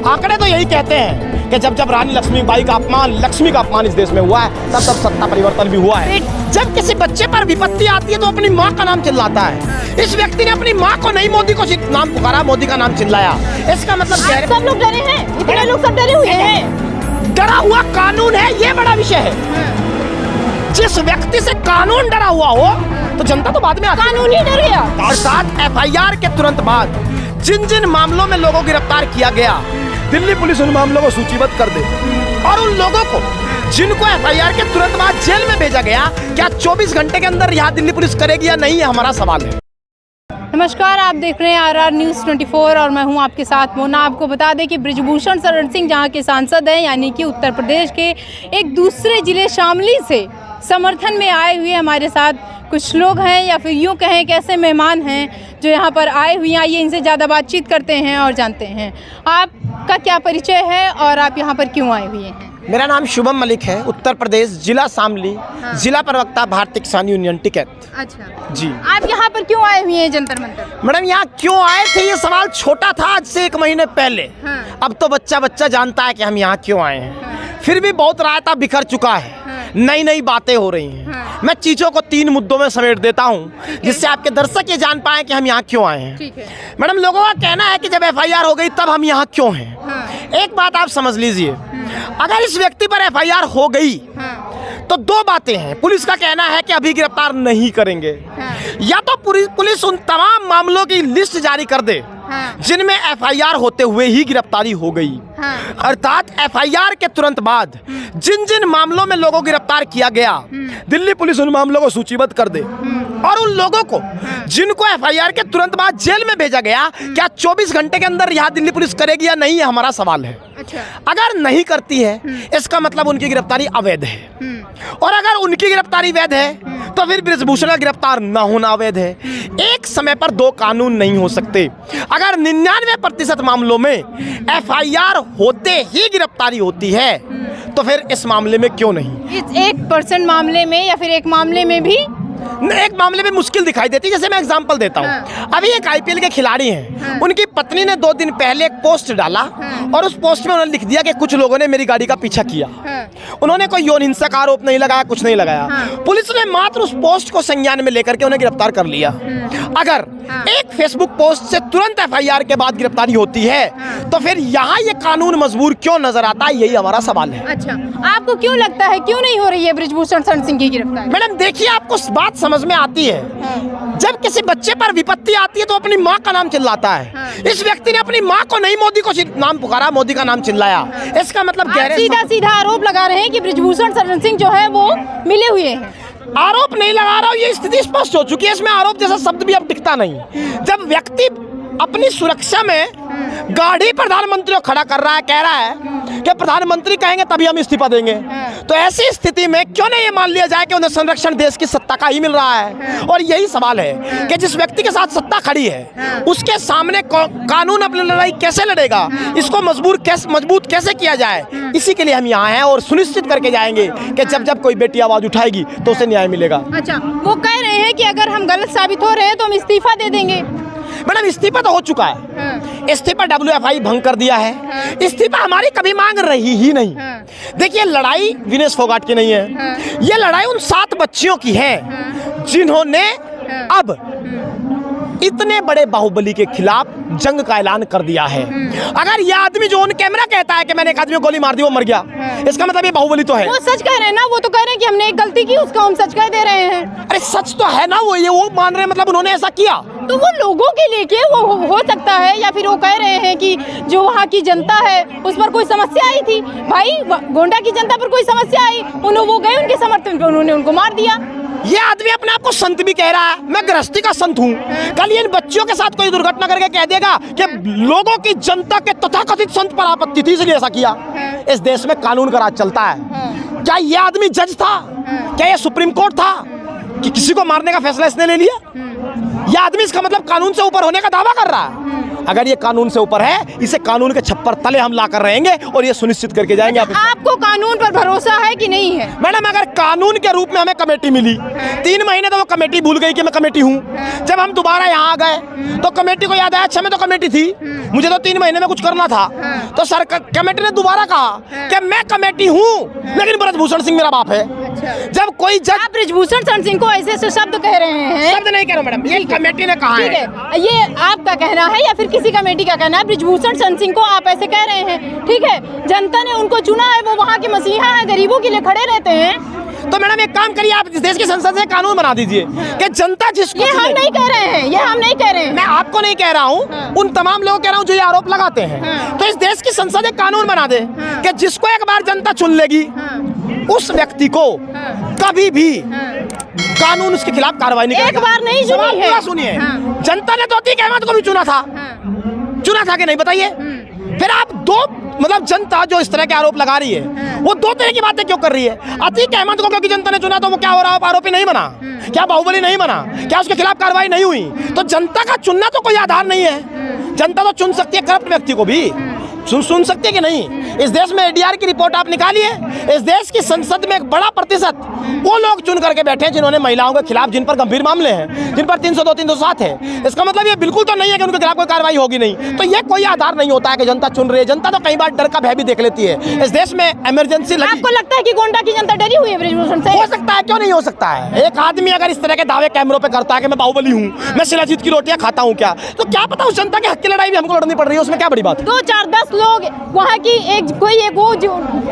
आंकड़े तो यही कहते हैं कि जब जब रानी लक्ष्मीबाई का अपमान, लक्ष्मी का अपमान इस देश में हुआ है, तब तब सत्ता परिवर्तन भी हुआ है। जब किसी बच्चे पर विपत्ति आती है तो अपनी माँ का नाम चिल्लाता है। इस व्यक्ति ने अपनी माँ को नहीं मोदी को नाम पुकारा, मोदी का नाम चिल्लाया। इसका मतलब सब लोग डरे हैं, इतने लोग सब डरे हुए हैं। डरा हुआ कानून है, ये बड़ा विषय है। जिस व्यक्ति से कानून डरा हुआ हो तो जनता तो बाद में कानून ही डर गया। अर्थात एफआईआर के तुरंत बाद जिन जिन मामलों में लोगों को गिरफ्तार किया गया, दिल्ली पुलिस उन मामलों को सूचीबद्ध कर दे और उन लोगों को जिनको एफआईआर के तुरंत बाद जेल में भेजा गया, क्या 24 घंटे के अंदर यहाँ दिल्ली पुलिस करेगी या नहीं, हमारा सवाल है। नमस्कार, आप देख रहे हैं आरआर न्यूज़ 24 और मैं हूं आपके साथ मोना। आपको बता दें कि बृजभूषण शरण सिंह जहां के सांसद हैं, यानी कि उत्तर प्रदेश के एक दूसरे जिले शामली से समर्थन में आए हुए हमारे साथ कुछ लोग हैं, या फिर यूँ कहें कैसे मेहमान हैं जो यहाँ पर आए हुए हैं। आइए इनसे ज़्यादा बातचीत करते हैं और जानते हैं आपका क्या परिचय है और आप यहाँ पर क्यों आए हुए हैं। मेरा नाम शुभम मलिक है, उत्तर प्रदेश, जिला शामली, जिला प्रवक्ता भारतीय किसान यूनियन टिकट। अच्छा जी, आप यहाँ पर क्यों आए हुए हैं जंतर मंतर? मैडम यहाँ क्यों आए थे, ये सवाल छोटा था आज से 1 महीने पहले। अब तो बच्चा बच्चा जानता है कि हम यहाँ क्यों आए हैं। फिर भी बहुत रायता बिखर चुका है, नई नई बातें हो रही हैं। मैं चीज़ों को 3 मुद्दों में समेट देता हूँ जिससे आपके दर्शक ये जान पाएं कि हम यहाँ क्यों आए हैं। मैडम, लोगों का कहना है कि जब एफआईआर हो गई तब हम यहाँ क्यों हैं। एक बात आप समझ लीजिए, अगर इस व्यक्ति पर एफआईआर हो गई तो 2 बातें हैं। पुलिस का कहना है कि अभी गिरफ्तार नहीं करेंगे, या तो पुलिस उन तमाम मामलों की लिस्ट जारी कर दे जिनमें एफआईआर होते हुए ही गिरफ्तारी हो गई। अर्थात एफआईआर के तुरंत बाद जिन जिन मामलों में लोगों को गिरफ्तार किया गया, दिल्ली पुलिस उन मामलों को सूचीबद्ध कर दे और उन लोगों को जिनको एफआईआर के तुरंत बाद जेल में भेजा गया, क्या 24 घंटे के अंदर यहाँ दिल्ली पुलिस करेगी या नहीं, हमारा सवाल है। अगर नहीं करती है इसका मतलब उनकी गिरफ्तारी अवैध है, और अगर उनकी गिरफ्तारी वैध है तो फिर बृजभूषण का गिरफ्तार न होना अवैध है। एक समय पर 2 कानून नहीं हो सकते। अगर 99% मामलों में एफआईआर होते ही गिरफ्तारी होती है तो फिर इस मामले में क्यों नहीं? इस 1% मामले में या फिर एक मामले में भी एक मामले में मुश्किल दिखाई देती है। जैसे मैं एग्जांपल देता हूँ, अभी एक आईपीएल के खिलाड़ी हैं, उनकी पत्नी ने 2 दिन पहले एक पोस्ट डाला और उस पोस्ट में उन्होंने लिख दिया कि कुछ लोगों ने मेरी गाड़ी का पीछा किया। उन्होंने कोई यौन हिंसा का आरोप नहीं लगाया, कुछ नहीं लगाया। पुलिस ने मात्र उस पोस्ट को संज्ञान में लेकर के उन्हें गिरफ्तार कर लिया। अगर एक फेसबुक पोस्ट से तुरंत एफआईआर के बाद गिरफ्तारी होती है तो फिर यहाँ ये कानून मजबूर क्यों नजर आता है, यही हमारा सवाल है। अच्छा, आपको क्यों लगता है क्यों नहीं हो रही है बृजभूषण शरण सिंह की गिरफ्तारी? मैडम देखिए, आपको बात समझ में आती है, जब किसी बच्चे पर विपत्ति आती है तो अपनी माँ का नाम चिल्लाता है। इस व्यक्ति ने अपनी माँ को नहीं मोदी को नाम पुकारा, मोदी का नाम चिल्लाया। इसका मतलब सीधा आरोप लगा रहे हैं कि बृजभूषण शरण सिंह जो है वो मिले हुए हैं। आरोप नहीं लगा रहा हूँ, ये स्थिति स्पष्ट हो चुकी है, इसमें आरोप जैसा शब्द भी अब टिकता नहीं। जब व्यक्ति अपनी सुरक्षा में गाड़ी प्रधानमंत्री को खड़ा कर रहा है, कह रहा है कि प्रधानमंत्री कहेंगे तभी हम इस्तीफा देंगे, तो ऐसी स्थिति में क्यों नहीं ये मान लिया जाए कि उन्हें संरक्षण देश की सत्ता का ही मिल रहा है। और यही सवाल है कि जिस व्यक्ति के साथ सत्ता खड़ी है उसके सामने कानून अपनी लड़ाई कैसे लड़ेगा, इसको मजबूत कैसे किया जाए, इसी के लिए हम यहाँ हैं और सुनिश्चित करके जाएंगे कि जब जब कोई बेटी आवाज उठाएगी तो उसे न्याय मिलेगा। अच्छा, वो कह रहे हैं कि अगर हम गलत साबित हो रहे हैं तो हम इस्तीफा दे देंगे। मैडम इस्तीफा तो हो चुका है, इस्तीफा WFI भंग कर दिया है, इस्तीफा हमारी कभी मांग रही ही नहीं। देखिए, लड़ाई विनेश फोगाट की नहीं है, ये लड़ाई उन 7 बच्चियों की है जिन्होंने अब इतने बड़े बाहुबली के खिलाफ जंग का ऐलान कर दिया है। अगर यह आदमी जो ऑन कैमरा कहता है कि मैंने एक आदमी को गोली मार दी, वो मर गया, इसका मतलब ये बाहुबली तो है। वो सच कह रहे हैं ना, वो तो कह रहे हैं कि हमने एक गलती की, उसको हम सच कह दे रहे हैं। अरे सच तो है ना, वो मान रहे हैं, मतलब उन्होंने ऐसा किया। तो वो लोगों के लेके वो हो सकता है, या फिर वो कह रहे हैं कि जो वहाँ की जनता है उस पर कोई समस्या आई थी। भाई, गोंडा की जनता पर कोई समस्या आई, वो गए उनके समर्थन पर, उन्होंने उनको मार दिया। ये आदमी अपने आप को संत भी कह रहा है, मैं गृहस्थी का संत हूँ। कल इन बच्चियों के साथ कोई दुर्घटना करके कह देगा कि लोगों की जनता के तथाकथित संत पर आपत्ति थी इसलिए ऐसा किया। इस देश में कानून का राज चलता है। क्या ये आदमी जज था? क्या ये सुप्रीम कोर्ट था कि किसी को मारने का फैसला इसने ले लिया? यह आदमी इसका मतलब कानून से ऊपर होने का दावा कर रहा है। अगर ये कानून से ऊपर है, इसे कानून के छप्पर तले हम ला कर रहेंगे और ये सुनिश्चित करके जाएंगे। आपको कानून पर भरोसा है कि नहीं है? मैडम, अगर कानून के रूप में हमें कमेटी मिली, 3 महीने तो वो कमेटी भूल गई कि मैं कमेटी हूँ। जब हम दोबारा यहाँ आ गए तो कमेटी को याद आया, अच्छा मैं तो कमेटी थी, मुझे तो 3 महीने में कुछ करना था। तो सर कमेटी ने दोबारा कहा कि मैं कमेटी हूँ, लेकिन ब्रजभूषण सिंह मेरा बाप है। जब कोई जज, आप ब्रजभूषण सिंह को ऐसे शब्द कह रहे हैं? शब्द नहीं कह रहा मैडम, ये कमेटी ने कहा है। ये आपका कहना है या फिर किसी कमेटी का कहना है? ब्रजभूषण सिंह को आप ऐसे कह रहे हैं, ठीक है, जनता ने उनको चुना है, वो वहाँ के मसीहा है, गरीबों के लिए खड़े रहते हैं। तो मैडम एक काम करिए, आप इस देश की संसद से कानून बना दीजिए कि जनता जिसको, ये हम नहीं कह रहे हैं, ये हम नहीं कह रहे हैं, मैं आपको नहीं कह रहा हूँ, उन तमाम लोगों कह रहा हूँ जो ये आरोप लगाते हैं। तो इस देश की संसद एक कानून बना दे कि जिसको एक बार जनता चुन लेगी, उस व्यक्ति को कभी भी कानून उसके खिलाफ कार्रवाई नहीं करेगा। एक बार नहीं चुनी है। सुनिए, जनता ने तो अतीक अहमद को भी चुना था, कि नहीं बताइए? फिर आप दो, मतलब जनता जो इस तरह के आरोप लगा रही है, वो 2 तरह की बातें क्यों कर रही है? अतीक अहमद को क्योंकि जनता ने चुना तो वो क्या हो रहा, आरोपी नहीं बना? क्या बाहुबली नहीं बना? क्या उसके खिलाफ कार्रवाई नहीं हुई? तो जनता का चुनना तो कोई आधार नहीं है। जनता तो चुन सकती है करप्ट व्यक्ति को भी, सुन सकते हैं कि नहीं? इस देश में एडीआर की रिपोर्ट आप निकालिए, इस देश की संसद में एक बड़ा प्रतिशत वो लोग चुन करके बैठे हैं जिन्होंने महिलाओं के खिलाफ, जिन पर गंभीर मामले हैं, जिन पर 302, 307 है। इसका मतलब ये बिल्कुल तो नहीं है कि उनके खिलाफ कोई कार्रवाई होगी नहीं। तो ये कोई आधार नहीं होता है कि जनता चुन रही है। जनता तो कई बार डर का भय भी देख लेती है। इस देश में इमरजेंसी लगी। आपको लगता है कि गोंडा की जनता डरी हुई है ब्रजभूषण से? हो सकता है, क्यों नहीं हो सकता है? एक आदमी अगर इस तरह के दावे कैमरों पे करता है कि मैं बाहुबली हूँ, मैं शिलाजीत की रोटियां खाता हूँ, क्या तो क्या पता उस जनता के हक की लड़ाई भी हमको लड़नी पड़ रही है, उसमें क्या बड़ी बात है? 2, 4, 10 लोग वहाँ की कोई एक वो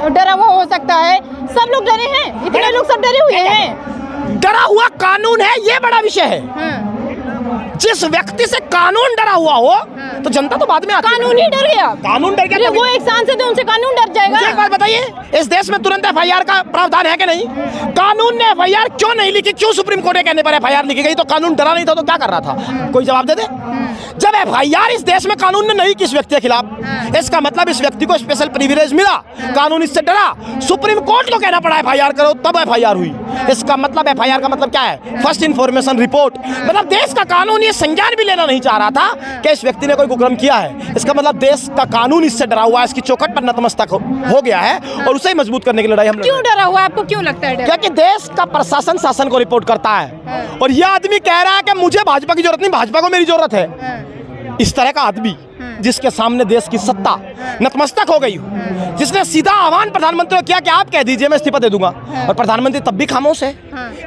डरा हुआ हो सकता है। सब लोग डरे हैं, इतने लोग सब डरे हुए हैं। डरा हुआ कानून है, ये बड़ा विषय है। जिस व्यक्ति से कानून डरा हुआ हो तो जनता तो बाद में आती है। कानून ही डर गया, कानून डर गया। वो एक सांसद है, उनसे कानून डर जाएगा। एक बात बताइए, इस देश में तुरंत एफआईआर का प्रावधान है कि नहीं? कानून ने एफआईआर क्यों नहीं लिखी? क्यों सुप्रीम कोर्ट के कहने पर एफआईआर लिखी गई? तो कानून डरा नहीं था तो क्या कर रहा था? कोई जवाब दे दे। जब एफआईआर इस देश में कानून ने नहीं की इस व्यक्ति के खिलाफ, इसका मतलब इस व्यक्ति को स्पेशल प्रिविलेज मिला, कानून इससे डरा, सुप्रीम कोर्ट को कहना पड़ा एफआईआर करो, तब एफआईआर हुई। इसका मतलब एफआईआर का मतलब क्या है? First information report. मतलब देश का कानून ये संज्ञान भी लेना नहीं चाह रहा था कि इस व्यक्ति ने कोई कुकर्म किया है। इसका मतलब देश का कानून इससे डरा हुआ है, इसकी चौखट पर नतमस्तक हो गया है और उसे ही मजबूत करने की लड़ाई हम। क्यों डरा हुआ है? आपको क्यों लगता है डर? क्योंकि देश का प्रशासन शासन को रिपोर्ट करता है और यह आदमी कह रहा है कि मुझे भाजपा की जरूरत नहीं, भाजपा को मेरी जरूरत है। इस तरह का आदमी जिसके सामने देश की सत्ता नतमस्तक हो गई, जिसने सीधा आह्वान प्रधानमंत्री को किया कि आप कह दीजिए मैं इस्तीफा दे दूंगा, और प्रधानमंत्री तब भी खामोश है।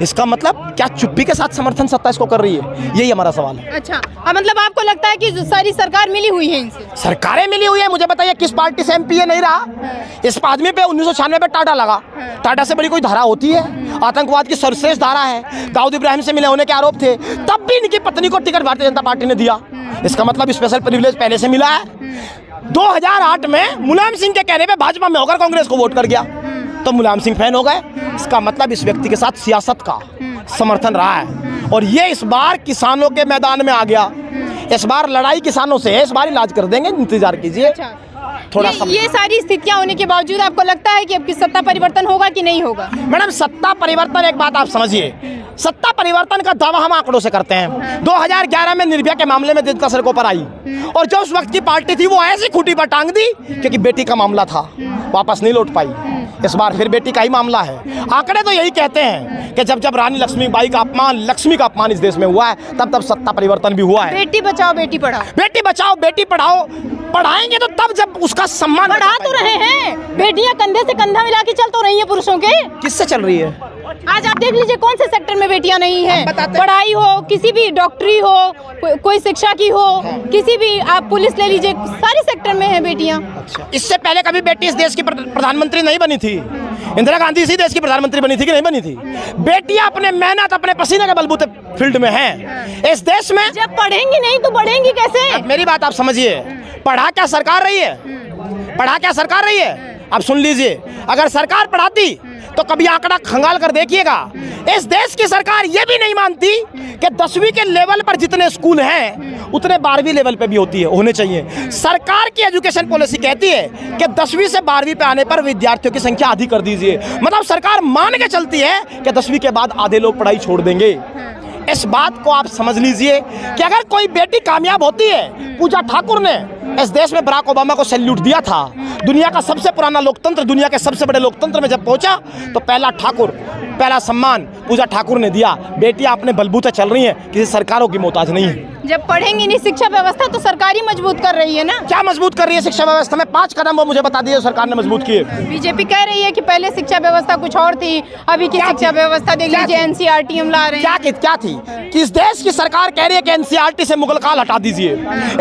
इसका मतलब क्या चुप्पी के साथ समर्थन सत्ता इसको कर रही है? यही हमारा सवाल है। अच्छा, मतलब आपको लगता है कि जो सारी सरकार मिली हुई है इनसे? सरकारें मिली हुई है। मुझे बताइए किस पार्टी से एमपी नहीं रहा? इस आदमी पे 1996 में टाटा लगा। टाटा से बड़ी कोई धारा होती है? आतंकवाद की सर्वश्रेष्ठ धारा है। दाऊद इब्राहिम से मिले होने के आरोप थे, तब भी इनकी पत्नी को टिकट भारतीय जनता पार्टी ने दिया। इसका मतलब स्पेशल प्रिविलेज पहले से मिला है। 2008 में मुलायम सिंह के कहने पे भाजपा में होकर कांग्रेस को वोट कर गया, तो मुलायम सिंह फैन हो गए। इसका मतलब इस व्यक्ति के साथ सियासत का समर्थन रहा है और ये इस बार किसानों के मैदान में आ गया। इस बार लड़ाई किसानों से है, इस बार इलाज कर देंगे, इंतजार कीजिए। थोड़ा ये सारी स्थितियां होने के बावजूद आपको लगता है कि अब की सत्ता परिवर्तन होगा कि नहीं होगा? मैडम, सत्ता परिवर्तन, एक बात आप समझिए, सत्ता परिवर्तन का दावा हम आंकड़ों से करते हैं। 2011 में निर्भया के मामले में जनता सड़कों पर आई और जो उस वक्त की पार्टी थी वो ऐसी खूंटी पर टांग दी क्योंकि बेटी का मामला था, वापस नहीं लौट पाई। इस बार फिर बेटी का ही मामला है। आंकड़े तो यही कहते हैं कि जब जब रानी लक्ष्मीबाई का अपमान, लक्ष्मी का अपमान इस देश में हुआ है, तब तब सत्ता परिवर्तन भी हुआ है। बेटी बचाओ बेटी पढ़ाओ, बेटी बचाओ बेटी पढ़ाओ, पढ़ाएंगे तो तब जब उसका सम्मान। बढ़ा तो रहे हैं, बेटियां कंधे से कंधा मिला के चल तो रही है पुरुषों के। किससे चल रही है? आज आप देख लीजिए कौन से सेक्टर में बेटियां नहीं है। पढ़ाई हो, किसी भी डॉक्टरी हो, कोई शिक्षा की हो, किसी भी आप पुलिस ले लीजिए, सारे सेक्टर में है बेटियां। अच्छा, इससे पहले कभी बेटी इस देश की प्रधानमंत्री नहीं बनी थी? इंदिरा गांधी इसी देश की प्रधानमंत्री बनी थी कि नहीं बनी थी? बेटियां अपने मेहनत, अपने पसीने के बलबूते फील्ड में हैं इस देश में। जब पढ़ेंगी नहीं तो बढ़ेंगी कैसे? मेरी बात आप समझिए, पढ़ा क्या सरकार रही है? पढ़ा क्या सरकार रही है? अब सुन लीजिए, अगर सरकार पढ़ाती तो कभी आंकड़ा खंगाल कर देखिएगा। इस देश की सरकार ये भी नहीं मानती कि 10वीं के लेवल पर जितने स्कूल हैं उतने 12वीं लेवल पे भी होने चाहिए। सरकार की एजुकेशन पॉलिसी कहती है कि 10वीं से 12वीं पे आने पर विद्यार्थियों की संख्या आधी कर दीजिए। मतलब सरकार मान के चलती है कि 10वीं के बाद आधे लोग पढ़ाई छोड़ देंगे। इस बात को आप समझ लीजिए कि अगर कोई बेटी कामयाब होती है, पूजा ठाकुर ने इस देश में बराक ओबामा को सैल्यूट दिया था। दुनिया का सबसे पुराना लोकतंत्र, दुनिया के सबसे बड़े लोकतंत्र में जब पहुंचा तो पहला सम्मान पूजा ठाकुर ने दिया। बेटियां अपने बलबूते चल रही हैं, किसी सरकारों की मोहताज नहीं है। जब पढ़ेंगी नहीं शिक्षा व्यवस्था तो सरकार ही मजबूत कर रही है ना। क्या मजबूत कर रही है शिक्षा व्यवस्था में? 5 कदम वो मुझे बता दिए सरकार ने मजबूत किए। बीजेपी कह रही है कि पहले शिक्षा व्यवस्था कुछ और थी, अभी की शिक्षा व्यवस्था देख लीजिए, एनसीईआरटी हम ला रहे हैं। क्या थी कि इस देश की सरकार कह रही है कि एनसीईआरटी से मुगल काल हटा दीजिए।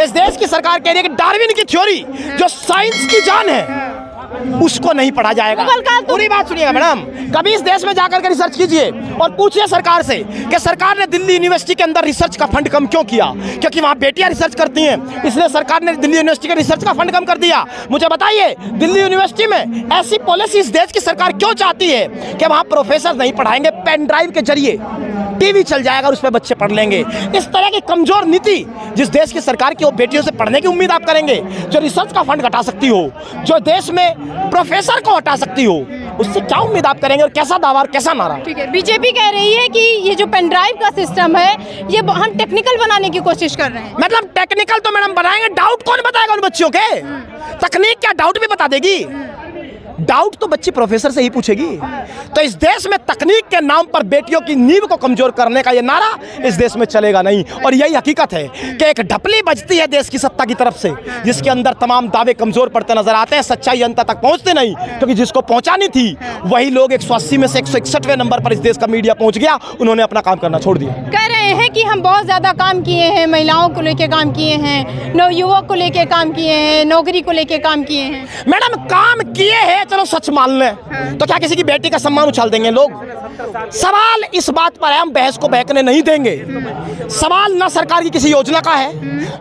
इस देश की सरकार कह रही है कि डार्विन की थ्योरी जो साइंस की जान है उसको नहीं पढ़ा जाएगा। पूरी बात सुनिएगा मैडम, कभी इस देश में जाकर के रिसर्च कीजिए और पूछिए सरकार से कि सरकार ने दिल्ली यूनिवर्सिटी के अंदर रिसर्च का फंड कम क्यों किया? क्योंकि वहां बेटियां रिसर्च करती हैं, इसलिए सरकार ने दिल्ली यूनिवर्सिटी के रिसर्च का फंड कम कर दिया। मुझे बताइए, दिल्ली यूनिवर्सिटी में ऐसी पॉलिसी इस देश की सरकार क्यों चाहती है कि वहां प्रोफेसर नहीं पढ़ाएंगे, पेन ड्राइव के जरिए टीवी चल जाएगा और उस पर बच्चे पढ़ लेंगे। इस तरह की कमजोर नीति जिस देश की सरकार की, वो बेटियों से पढ़ने की उम्मीद आप करेंगे? जो रिसर्च का फंड घटा सकती हो, जो देश में प्रोफेसर को हटा सकती हो, उससे क्या उम्मीद आप करेंगे? और कैसा दावा और कैसा नारा? ठीक है, बीजेपी कह रही है कि ये जो पेन ड्राइव का सिस्टम है ये हम टेक्निकल बनाने की कोशिश कर रहे हैं। मतलब टेक्निकल तो मैडम बनाएंगे, डाउट कौन बताएगा उन बच्चियों के? तकनीक क्या डाउट भी बता देगी? डाउट तो बच्ची प्रोफेसर से ही पूछेगी। तो इस देश में तकनीक के नाम पर बेटियों की नींव को कमजोर करने का ये नारा इस देश में चलेगा नहीं। और यही हकीकत है कि एक ढपली बजती है देश की सत्ता की तरफ से, जिसके अंदर तमाम दावे कमजोर पड़ते नजर आते हैं, सच्चाई जनता तक पहुंचते नहीं। क्योंकि जिसको पहुंचानी थी वही लोग 180 में से 161वें नंबर पर इस देश का मीडिया पहुंच गया, उन्होंने अपना काम करना छोड़ दिया। कह रहे हैं कि हम बहुत ज्यादा काम किए हैं, महिलाओं को लेकर काम किए हैं, नवयुवक को लेकर काम किए हैं, नौकरी को लेकर काम किए हैं। मैडम काम किए हैं, चलो सच मान लें, तो क्या किसी की बेटी का सम्मान उछाल देंगे लोग? सवाल इस बात पर है, हम बहस को बहकने नहीं देंगे। सवाल ना सरकार की किसी योजना का है,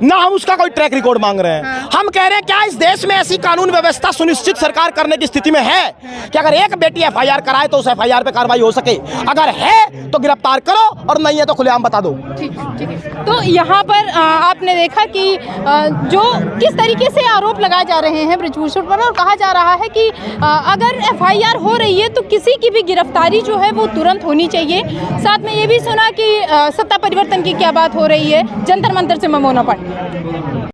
ना हम उसका कोई ट्रैक रिकॉर्ड मांग रहे हैं। हम कह रहे हैं क्या इस देश में ऐसी कानून व्यवस्था सुनिश्चित सरकार करने की स्थिति में है कि अगर एक बेटी एफआईआर कराए तो उस एफआईआर पे कार्रवाई हो सके? अगर है तो गिरफ्तार करो और नहीं है तो खुलेआम बता दो। ठीक है। तो यहाँ पर आपने देखा कि जो किस तरीके से आरोप लगाए जा रहे हैं ब्रिजभूषण पर, और कहा जा रहा है कि अगर एफआईआर हो रही है तो किसी की भी गिरफ्तारी जो है वो तुरंत होनी चाहिए। साथ में ये भी सुना कि सत्ता परिवर्तन की क्या बात हो रही है। जंतर मंतर से मैं मोना पाटिल।